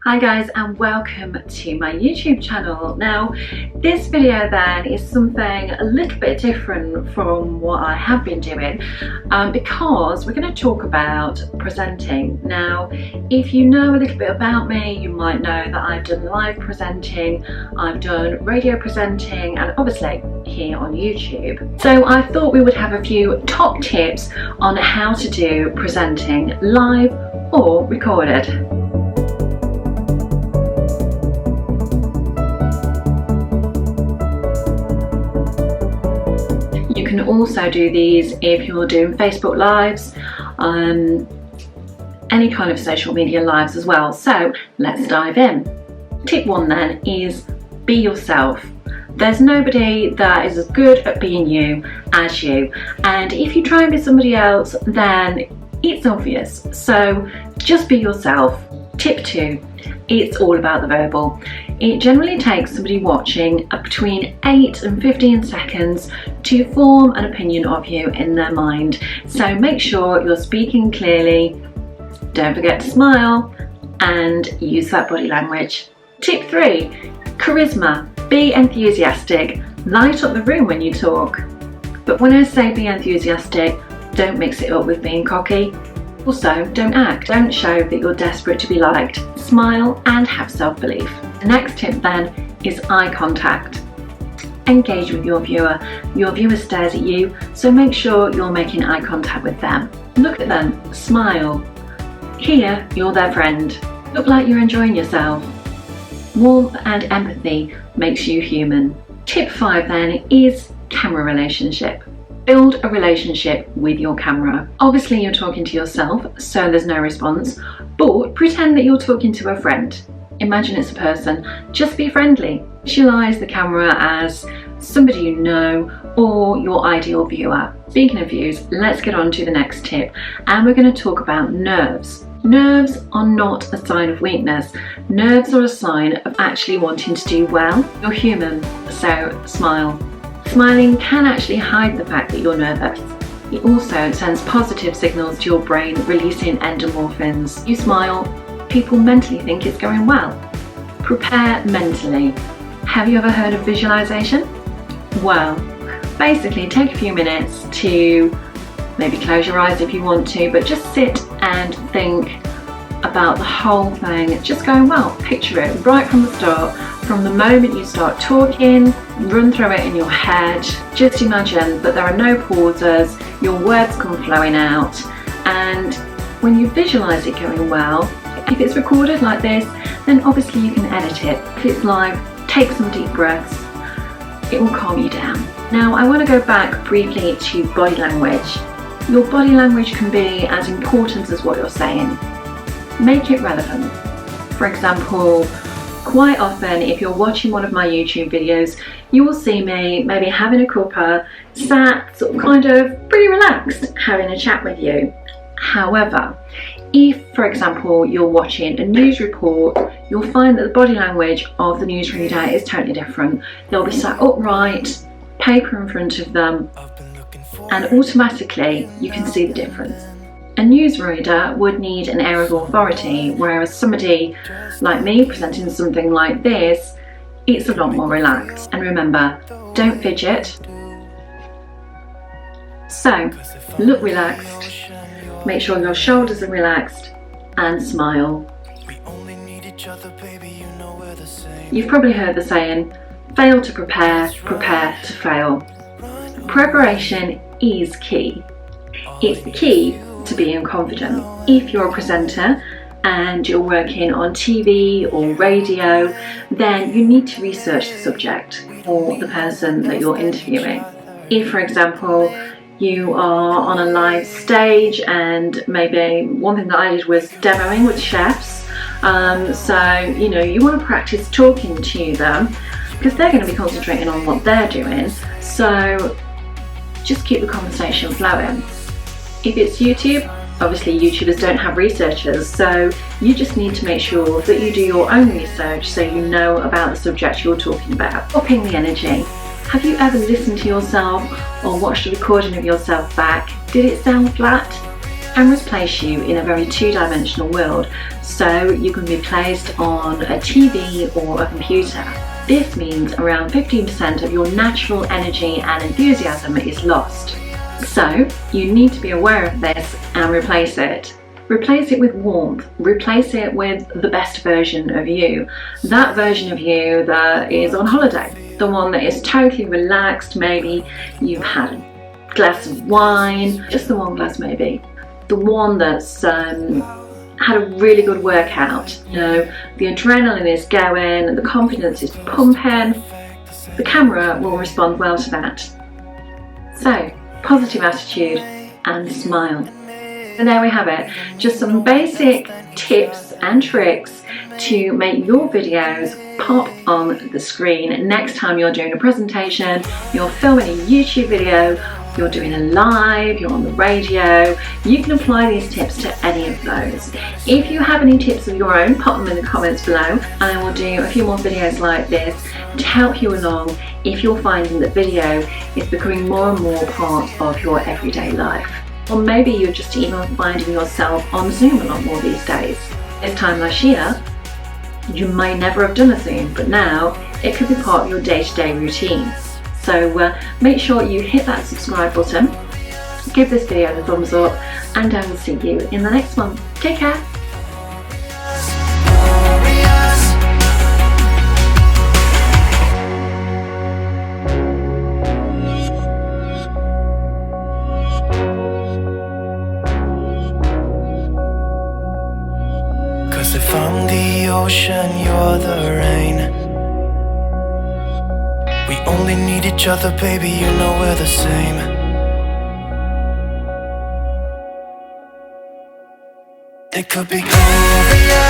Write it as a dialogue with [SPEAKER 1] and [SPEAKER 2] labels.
[SPEAKER 1] Hi guys, and welcome to my YouTube channel. Now this video then is something a little bit different from what I have been doing because we're going to talk about presenting. Now if you know a little bit about me, you might know that I've done live presenting, I've done radio presenting, and obviously here on YouTube. So I thought we would have a few top tips on how to do presenting live or recorded. You can also do these if you're doing Facebook Lives, any kind of social media lives as well. So let's dive in. Tip 1 then is be yourself. There's nobody that is as good at being you as you, and if you try and be somebody else then it's obvious. So just be yourself. Tip 2, it's all about the verbal. It generally takes somebody watching between 8 and 15 seconds to form an opinion of you in their mind. So make sure you're speaking clearly, don't forget to smile, and use that body language. Tip 3, charisma. Be enthusiastic, light up the room when you talk. But when I say be enthusiastic, don't mix it up with being cocky. Also, don't act. Don't show that you're desperate to be liked. Smile and have self-belief. The next tip then is eye contact. Engage with your viewer. Your viewer stares at you, so make sure you're making eye contact with them. Look at them, smile. Here, you're their friend. Look like you're enjoying yourself. Warmth and empathy makes you human. Tip 5 then is camera relationship. Build a relationship with your camera. Obviously you're talking to yourself, so there's no response, but pretend that you're talking to a friend. Imagine it's a person. Just be friendly. Visualize the camera as somebody you know or your ideal viewer. Speaking of views, let's get on to the next tip, and we're going to talk about nerves. Nerves are not a sign of weakness. Nerves are a sign of actually wanting to do well. You're human, so smile. Smiling can actually hide the fact that you're nervous. It also sends positive signals to your brain, releasing endorphins. You smile, people mentally think it's going well. Prepare mentally. Have you ever heard of visualization? Well, basically take a few minutes to maybe close your eyes if you want to, but just sit and think about the whole thing just going well. Picture it right from the start. From the moment you start talking, run through it in your head. Just imagine that there are no pauses, your words come flowing out, and when you visualize it going well, if it's recorded like this, then obviously you can edit it. If it's live, take some deep breaths. It will calm you down. Now I want to go back briefly to body language. Your body language can be as important as what you're saying. Make it relevant. For example, quite often if you're watching one of my YouTube videos, you will see me maybe having a cuppa, sat sort of kind of pretty relaxed, having a chat with you. However, if for example you're watching a news report, you'll find that the body language of the newsreader is totally different. They'll be sat upright, paper in front of them, and automatically you can see the difference. A newsreader would need an air of authority, whereas somebody like me presenting something like this, it's a lot more relaxed. And remember, don't fidget. So, look relaxed, make sure your shoulders are relaxed, and smile. You've probably heard the saying, fail to prepare, prepare to fail. Preparation is key. It's the key to being confident. If you're a presenter and you're working on TV or radio, then you need to research the subject or the person that you're interviewing. If, for example, you are on a live stage, and maybe one thing that I did was demoing with chefs, so you want to practice talking to them because they're going to be concentrating on what they're doing, so just keep the conversation flowing. If it's YouTube, obviously YouTubers don't have researchers, so you just need to make sure that you do your own research so you know about the subject you're talking about. Upping the energy. Have you ever listened to yourself or watched a recording of yourself back? Did it sound flat? Cameras place you in a very two-dimensional world, so you can be placed on a TV or a computer. This means around 15% of your natural energy and enthusiasm is lost. So you need to be aware of this and replace it. Replace it with warmth. Replace it with the best version of you. That version of you that is on holiday. The one that is totally relaxed. Maybe you've had a glass of wine, just the one glass maybe. The one that's had a really good workout. You know, the adrenaline is going, the confidence is pumping. The camera will respond well to that. So, positive attitude and smile. And there we have it, just some basic tips and tricks to make your videos pop on the screen next time you're doing a presentation, you're filming a YouTube video, you're doing a live, you're on the radio. You can apply these tips to any of those. If you have any tips of your own, pop them in the comments below, and I will do a few more videos like this to help you along if you're finding that video is becoming more and more part of your everyday life. Or maybe you're just even finding yourself on Zoom a lot more these days. This time last year, you may never have done a Zoom, but now it could be part of your day-to-day routine. So make sure you hit that subscribe button, give this video the thumbs up, and I will see you in the next one. Take care.
[SPEAKER 2] Cause if I'm the ocean, you're the rain. We only need each other, baby, you know we're the same. They could be glorious.